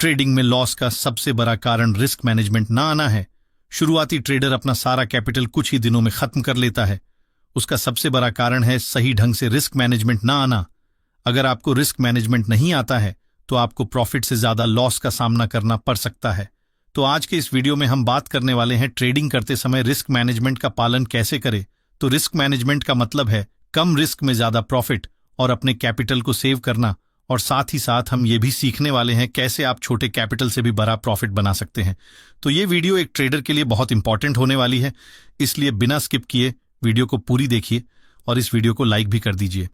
Trading में loss का सबसे बड़ा कारण रिस्क मैनेजमेंट ना आना है। शुरुआती ट्रेडर अपना सारा कैपिटल कुछ ही दिनों में खत्म कर लेता है। उसका सबसे बड़ा कारण है सही ढंग से रिस्क मैनेजमेंट ना आना। अगर आपको रिस्क मैनेजमेंट नहीं आता है तो आपको प्रॉफिट से ज्यादा लॉस का सामना करना पड़ सकता है। तो आज के इस वीडियो में हम बात करने वाले हैं ट्रेडिंग करते समय रिस्क मैनेजमेंट का पालन कैसे करें। तो रिस्क मैनेजमेंट का मतलब है कम रिस्क में ज्यादा प्रॉफिट और अपने कैपिटल को सेव करना। और साथ ही साथ हम ये भी सीखने वाले हैं कैसे आप छोटे कैपिटल से भी बड़ा प्रॉफिट बना सकते हैं। तो ये वीडियो एक ट्रेडर के लिए बहुत इंपॉर्टेंट होने वाली है, इसलिए बिना स्किप किए वीडियो को पूरी देखिए और इस वीडियो को लाइक भी कर दीजिए।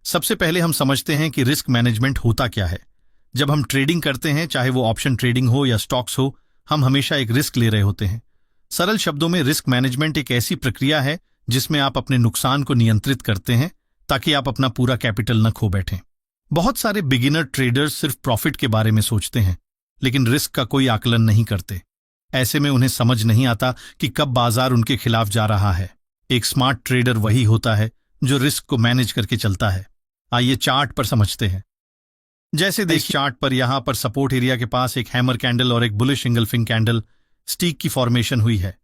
सबसे पहले हम समझते हैं कि रिस्क मैनेजमेंट होता क्या है। जब हम ट्रेडिंग करते हैं, चाहे वो ऑप्शन ट्रेडिंग हो या स्टॉक्स हो, हम हमेशा एक रिस्क ले रहे होते हैं। सरल शब्दों में रिस्क मैनेजमेंट एक ऐसी प्रक्रिया है जिसमें आप अपने नुकसान को नियंत्रित करते हैं ताकि आप अपना पूरा कैपिटल न खो बैठें। बहुत सारे बिगिनर ट्रेडर्स सिर्फ प्रॉफिट के बारे में सोचते हैं लेकिन रिस्क का कोई आकलन नहीं करते। ऐसे में उन्हें समझ नहीं आता कि कब बाजार उनके खिलाफ जा रहा है। एक स्मार्ट ट्रेडर वही होता है जो रिस्क को मैनेज करके चलता है। आइए चार्ट पर समझते हैं। जैसे देखिए चार्ट पर यहां पर सपोर्ट एरिया के पास एक हैमर कैंडल और एक बुलिश इंगल्फिंग कैंडल स्टिक की फॉर्मेशन हुई है।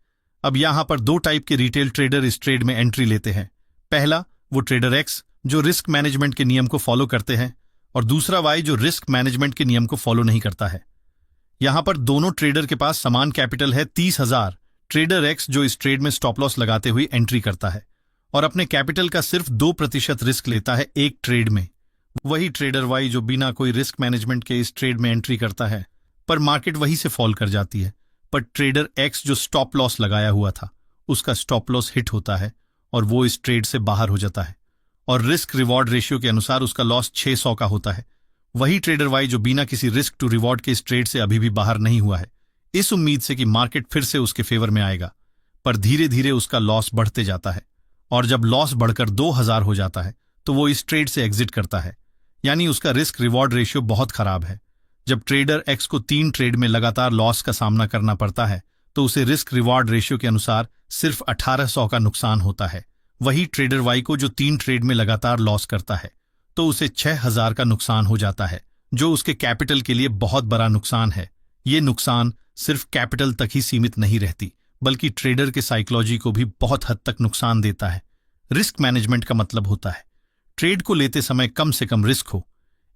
अब यहां पर दो टाइप के रिटेल ट्रेडर इस ट्रेड में एंट्री लेते हैं। पहला वो ट्रेडर एक्स जो रिस्क मैनेजमेंट के नियम को फॉलो करते हैं और दूसरा वाई जो रिस्क मैनेजमेंट के नियम को फॉलो नहीं करता है। यहां पर दोनों ट्रेडर के पास समान कैपिटल है 30,000। ट्रेडर एक्स जो इस ट्रेड में स्टॉप लॉस लगाते हुए एंट्री करता है और अपने कैपिटल का सिर्फ 2% रिस्क लेता है एक ट्रेड में। वही ट्रेडर वाई जो बिना कोई रिस्क मैनेजमेंट के इस ट्रेड में एंट्री करता है पर मार्केट वहीं से फॉल कर जाती है। पर ट्रेडर एक्स जो स्टॉप लॉस लगाया हुआ था उसका स्टॉप लॉस हिट होता है और वो इस ट्रेड से बाहर हो जाता है और रिस्क रिवॉर्ड रेशियो के अनुसार उसका लॉस 600 का होता है। वही ट्रेडर वाई जो बिना किसी रिस्क टू रिवॉर्ड के इस ट्रेड से अभी भी बाहर नहीं हुआ है, इस उम्मीद से कि मार्केट फिर से उसके फेवर में आएगा, पर धीरे धीरे उसका लॉस बढ़ते जाता है और जब लॉस बढ़कर 2000 हो जाता है तो वो इस ट्रेड से एग्जिट करता है। यानी उसका रिस्क रिवॉर्ड रेशियो बहुत खराब है। जब ट्रेडर एक्स को 3 ट्रेड में लगातार लॉस का सामना करना पड़ता है तो उसे रिस्क रिवॉर्ड रेशियो के अनुसार सिर्फ 1800 का नुकसान होता है। वही ट्रेडर वाई को जो 3 ट्रेड में लगातार लॉस करता है तो उसे 6000 का नुकसान हो जाता है, जो उसके कैपिटल के लिए बहुत बड़ा नुकसान है। ये नुकसान सिर्फ कैपिटल तक ही सीमित नहीं रहती बल्कि ट्रेडर के साइकोलॉजी को भी बहुत हद तक नुकसान देता है। रिस्क मैनेजमेंट का मतलब होता है ट्रेड को लेते समय कम से कम रिस्क हो।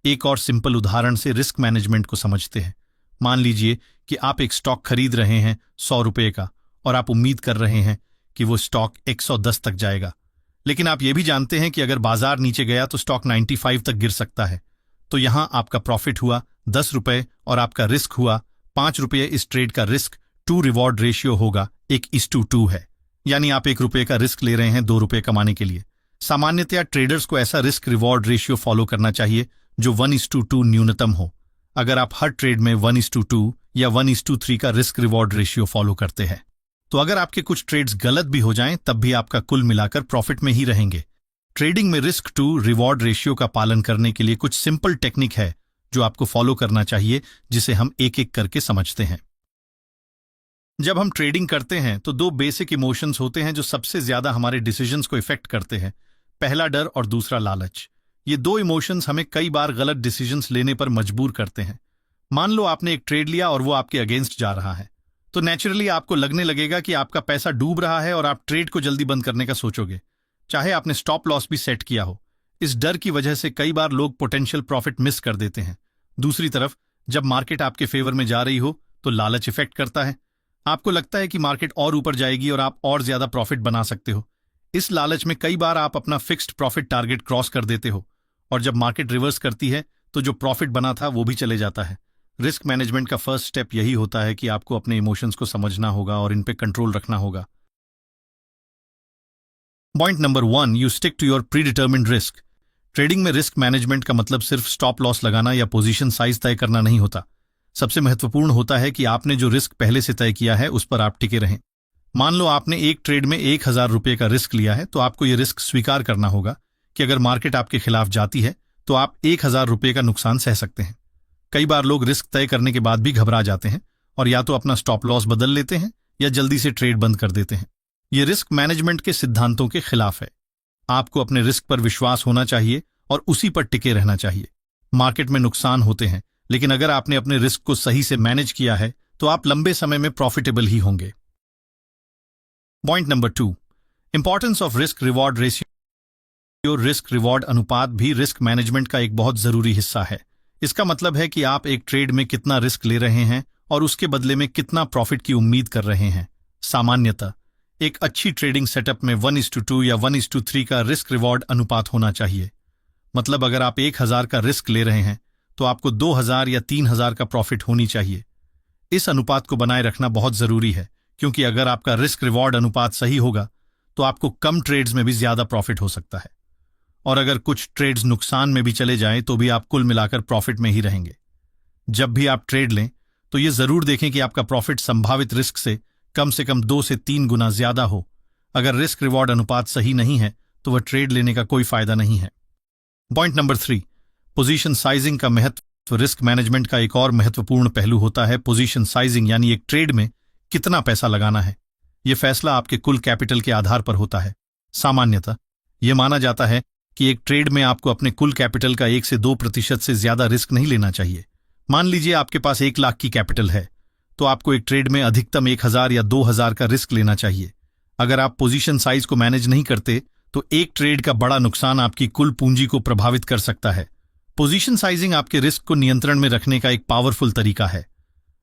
एक और सिंपल उदाहरण से रिस्क मैनेजमेंट को समझते हैं। मान लीजिए कि आप एक स्टॉक खरीद रहे हैं 100 रुपये का और आप उम्मीद कर रहे हैं कि वो स्टॉक 110 तक जाएगा, लेकिन आप ये भी जानते हैं कि अगर बाजार नीचे गया तो स्टॉक 95 तक गिर सकता है। तो यहां आपका प्रॉफिट हुआ 10 रुपये और आपका रिस्क हुआ 5 रुपये। इस ट्रेड का रिस्क टू रिवॉर्ड रेशियो होगा 1:2 है। यानी आप 1 रुपये का रिस्क ले रहे हैं 2 रुपये कमाने के लिए। सामान्यतया ट्रेडर्स को ऐसा रिस्क रिवॉर्ड रेशियो फॉलो करना चाहिए जो 1:2 न्यूनतम हो। अगर आप हर ट्रेड में 1:2 या 1:3 का रिस्क रिवॉर्ड रेशियो फॉलो करते हैं तो अगर आपके कुछ ट्रेड्स गलत भी हो जाएं तब भी आपका कुल मिलाकर प्रॉफिट में ही रहेंगे। ट्रेडिंग में रिस्क टू रिवॉर्ड रेशियो का पालन करने के लिए कुछ सिंपल टेक्निक है जो आपको फॉलो करना चाहिए, जिसे हम एक एक करके समझते हैं। जब हम ट्रेडिंग करते हैं तो 2 बेसिक इमोशंस होते हैं जो सबसे ज्यादा हमारे डिसीजंस को इफेक्ट करते हैं। पहला डर और दूसरा लालच। ये 2 इमोशंस हमें कई बार गलत डिसीजंस लेने पर मजबूर करते हैं। मान लो आपने एक ट्रेड लिया और वो आपके अगेंस्ट जा रहा है तो नेचुरली आपको लगने लगेगा कि आपका पैसा डूब रहा है और आप ट्रेड को जल्दी बंद करने का सोचोगे, चाहे आपने स्टॉप लॉस भी सेट किया हो। इस डर की वजह से कई बार लोग पोटेंशियल प्रॉफिट मिस कर देते हैं। दूसरी तरफ जब मार्केट आपके फेवर में जा रही हो तो लालच इफेक्ट करता है। आपको लगता है कि मार्केट और ऊपर जाएगी और आप और ज्यादा प्रॉफिट बना सकते हो। इस लालच में कई बार आप अपना फिक्स्ड प्रॉफिट टारगेट क्रॉस कर देते हो और जब मार्केट रिवर्स करती है तो जो प्रॉफिट बना था वो भी चले जाता है। रिस्क मैनेजमेंट का फर्स्ट स्टेप यही होता है कि आपको अपने इमोशंस को समझना होगा और इन पे कंट्रोल रखना होगा। Point number 1, you stick to your predetermined risk. Trading में रिस्क मैनेजमेंट का मतलब सिर्फ स्टॉप लॉस लगाना या पोजीशन साइज तय करना नहीं होता। सबसे महत्वपूर्ण होता है कि आपने जो रिस्क पहले से तय किया है उस पर आप टिके रहें। मान लो आपने एक ट्रेड में 1000 रुपये का रिस्क लिया है तो आपको यह रिस्क स्वीकार करना होगा कि अगर मार्केट आपके खिलाफ जाती है तो आप 1000 रुपये का नुकसान सह सकते हैं। कई बार लोग रिस्क तय करने के बाद भी घबरा जाते हैं और या तो अपना स्टॉप लॉस बदल लेते हैं या जल्दी से ट्रेड बंद कर देते हैं। यह रिस्क मैनेजमेंट के सिद्धांतों के खिलाफ है। आपको अपने रिस्क पर विश्वास होना चाहिए और उसी पर टिके रहना चाहिए। मार्केट में नुकसान होते हैं, लेकिन अगर आपने अपने रिस्क को सही से मैनेज किया है तो आप लंबे समय में प्रॉफिटेबल ही होंगे। Point number 2, importance of risk reward ratio. Risk reward अनुपात भी रिस्क मैनेजमेंट का एक बहुत जरूरी हिस्सा है। इसका मतलब है कि आप एक ट्रेड में कितना रिस्क ले रहे हैं और उसके बदले में कितना प्रॉफिट की उम्मीद कर रहे हैं। सामान्यतः एक अच्छी ट्रेडिंग सेटअप में 1:2 या 1:3 का रिस्क रिवॉर्ड अनुपात होना चाहिए। मतलब अगर आप 1000 का रिस्क ले रहे हैं तो आपको 2000 या 3000 का प्रॉफिट होनी चाहिए। इस अनुपात को बनाए रखना बहुत जरूरी है, क्योंकि अगर आपका रिस्क रिवॉर्ड अनुपात सही होगा तो आपको कम ट्रेड्स में भी ज्यादा प्रॉफिट हो सकता है, और अगर कुछ ट्रेड्स नुकसान में भी चले जाएं तो भी आप कुल मिलाकर प्रॉफिट में ही रहेंगे। जब भी आप ट्रेड लें तो यह जरूर देखें कि आपका प्रॉफिट संभावित रिस्क से कम 2 से 3 गुना ज्यादा हो। अगर रिस्क रिवॉर्ड अनुपात सही नहीं है तो वह ट्रेड लेने का कोई फायदा नहीं है। पॉइंट नंबर 3, पोजीशन साइजिंग का महत्व। रिस्क मैनेजमेंट का एक और महत्वपूर्ण पहलू होता है पोजीशन साइजिंग, यानी एक ट्रेड में कितना पैसा लगाना है। यह फैसला आपके कुल कैपिटल के आधार पर होता है। सामान्यतः यह माना जाता है कि एक ट्रेड में आपको अपने कुल कैपिटल का 1 से 2% से ज्यादा रिस्क नहीं लेना चाहिए। मान लीजिए आपके पास 1 लाख की कैपिटल है तो आपको एक ट्रेड में अधिकतम 1000 या 2000 का रिस्क लेना चाहिए। अगर आप पोजीशन साइज को मैनेज नहीं करते तो एक ट्रेड का बड़ा नुकसान आपकी कुल पूंजी को प्रभावित कर सकता है। पोजीशन साइजिंग आपके रिस्क को नियंत्रण में रखने का एक पावरफुल तरीका है।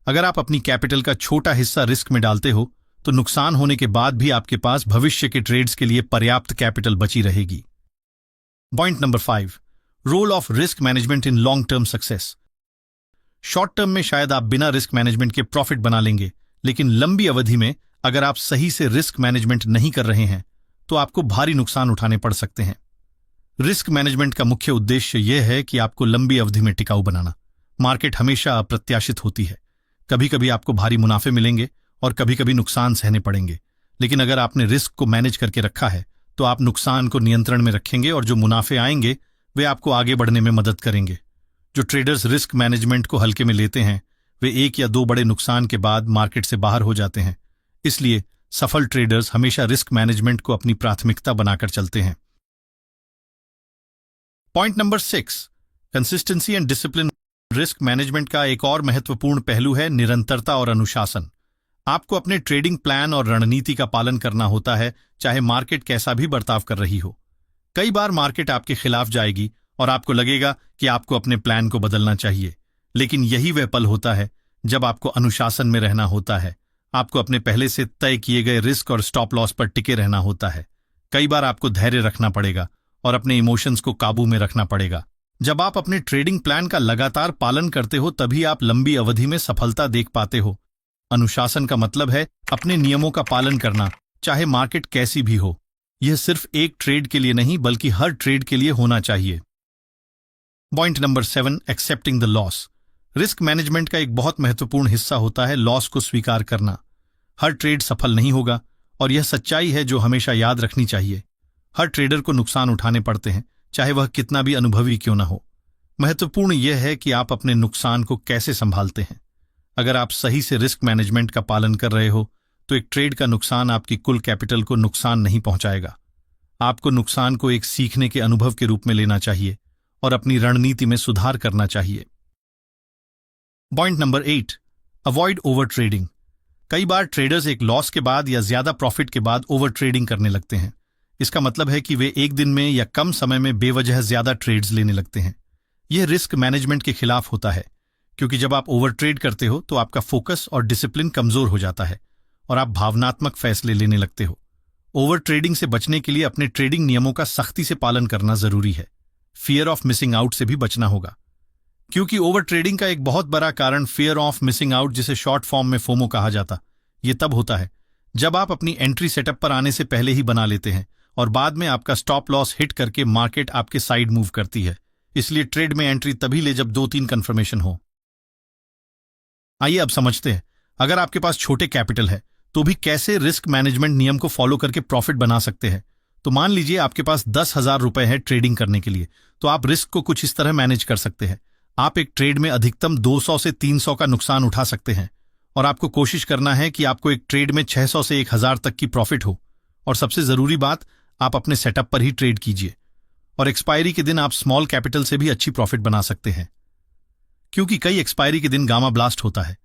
अगर आप अपनी कैपिटल का छोटा हिस्सा रिस्क में डालते हो तो नुकसान होने के बाद भी आपके पास भविष्य के ट्रेड्स के लिए पर्याप्त कैपिटल बची रहेगी। Point number 5, role of risk management in long term success. Short term में शायद आप बिना रिस्क मैनेजमेंट के प्रॉफिट बना लेंगे, लेकिन लंबी अवधि में अगर आप सही से रिस्क मैनेजमेंट नहीं कर रहे हैं तो आपको भारी नुकसान उठाने पड़ सकते हैं। रिस्क मैनेजमेंट का मुख्य उद्देश्य यह है कि आपको लंबी अवधि में टिकाऊ बनाना। मार्केट हमेशा अप्रत्याशित होती है, कभी कभी आपको भारी मुनाफे मिलेंगे और कभी कभी नुकसान सहने पड़ेंगे, लेकिन अगर आपने रिस्क को मैनेज करके रखा है तो आप नुकसान को नियंत्रण में रखेंगे और जो मुनाफे आएंगे वे आपको आगे बढ़ने में मदद करेंगे। जो ट्रेडर्स रिस्क मैनेजमेंट को हल्के में लेते हैं वे 1 या 2 बड़े नुकसान के बाद मार्केट से बाहर हो जाते हैं। इसलिए सफल ट्रेडर्स हमेशा रिस्क मैनेजमेंट को अपनी प्राथमिकता बनाकर चलते हैं। Point number 6, consistency and discipline. Risk management का एक और महत्वपूर्ण पहलू है निरंतरता और अनुशासन। आपको अपने ट्रेडिंग प्लान और रणनीति का पालन करना होता है, चाहे मार्केट कैसा भी बर्ताव कर रही हो। कई बार मार्केट आपके खिलाफ जाएगी और आपको लगेगा कि आपको अपने प्लान को बदलना चाहिए, लेकिन यही वह पल होता है जब आपको अनुशासन में रहना होता है। आपको अपने पहले से तय किए गए रिस्क और स्टॉप लॉस पर टिके रहना होता है। कई बार आपको धैर्य रखना पड़ेगा और अपने इमोशंस को काबू में रखना पड़ेगा। जब आप अपने ट्रेडिंग प्लान का लगातार पालन करते हो तभी आप लंबी अवधि में सफलता देख पाते हो। अनुशासन का मतलब है अपने नियमों का पालन करना, चाहे मार्केट कैसी भी हो। यह सिर्फ एक ट्रेड के लिए नहीं बल्कि हर ट्रेड के लिए होना चाहिए। Point number 7, accepting the loss. Risk management का एक बहुत महत्वपूर्ण हिस्सा होता है लॉस को स्वीकार करना। हर ट्रेड सफल नहीं होगा और यह सच्चाई है जो हमेशा याद रखनी चाहिए। हर ट्रेडर को नुकसान उठाने पड़ते हैं, चाहे वह कितना भी अनुभवी क्यों ना हो। महत्वपूर्ण यह है कि आप अपने नुकसान को कैसे संभालते हैं। अगर आप सही से रिस्क मैनेजमेंट का पालन कर रहे हो तो एक ट्रेड का नुकसान आपकी कुल कैपिटल को नुकसान नहीं पहुंचाएगा। आपको नुकसान को एक सीखने के अनुभव के रूप में लेना चाहिए और अपनी रणनीति में सुधार करना चाहिए। Point number 8, avoid over trading. कई बार ट्रेडर्स एक लॉस के बाद या ज्यादा प्रॉफिट के बाद ओवर ट्रेडिंग करने लगते हैं। इसका मतलब है कि वे एक दिन में या कम समय में बेवजह ज्यादा ट्रेड्स लेने लगते हैं। यह रिस्क मैनेजमेंट के खिलाफ होता है, क्योंकि जब आप ओवर ट्रेड करते हो तो आपका फोकस और डिसिप्लिन कमजोर हो जाता है और आप भावनात्मक फैसले लेने लगते हो। ओवर ट्रेडिंग से बचने के लिए अपने ट्रेडिंग नियमों का सख्ती से पालन करना जरूरी है। फियर ऑफ मिसिंग आउट से भी बचना होगा, क्योंकि ओवर ट्रेडिंग का एक बहुत बड़ा कारण फियर ऑफ मिसिंग आउट, जिसे शॉर्ट फॉर्म में फोमो कहा जाता, यह तब होता है जब आप अपनी एंट्री सेटअप पर आने से पहले ही बना लेते हैं और बाद में आपका स्टॉप लॉस हिट करके मार्केट आपके साइड मूव करती है। इसलिए ट्रेड में एंट्री तभी ले जब 2-3 कंफर्मेशन हो। आइए अब समझते हैं, अगर आपके पास छोटे कैपिटल है तो भी कैसे रिस्क मैनेजमेंट नियम को फॉलो करके प्रॉफिट बना सकते हैं। तो मान लीजिए आपके पास 10,000 रुपए है ट्रेडिंग करने के लिए, तो आप रिस्क को कुछ इस तरह मैनेज कर सकते हैं। आप एक ट्रेड में अधिकतम 200 से 300 का नुकसान उठा सकते हैं और आपको कोशिश करना है कि आपको एक ट्रेड में 600 से 1000 तक की प्रॉफिट हो। और सबसे जरूरी बात, आप अपने सेटअप पर ही ट्रेड कीजिए। और एक्सपायरी के दिन आप स्मॉल कैपिटल से भी अच्छी प्रॉफिट बना सकते हैं, क्योंकि कई एक्सपायरी के दिन गामा ब्लास्ट होता है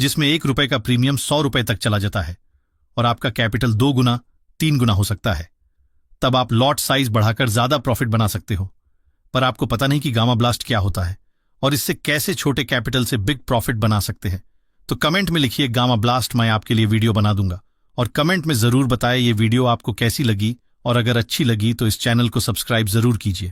जिसमें ₹1 का प्रीमियम ₹100 तक चला जाता है और आपका कैपिटल 2 गुना 3 गुना हो सकता है। तब आप लॉट साइज बढ़ाकर ज्यादा प्रॉफिट बना सकते हो, पर आपको पता नहीं कि गामा ब्लास्ट क्या होता है और इससे कैसे छोटे कैपिटल से बिग प्रॉफिट बना सकते हैं। तो कमेंट में लिखिए गामा ब्लास्ट, मैं आपके लिए वीडियो बना दूंगा। और कमेंट में जरूर बताएं ये वीडियो आपको कैसी लगी, और अगर अच्छी लगी तो इस चैनल को सब्सक्राइब जरूर कीजिए।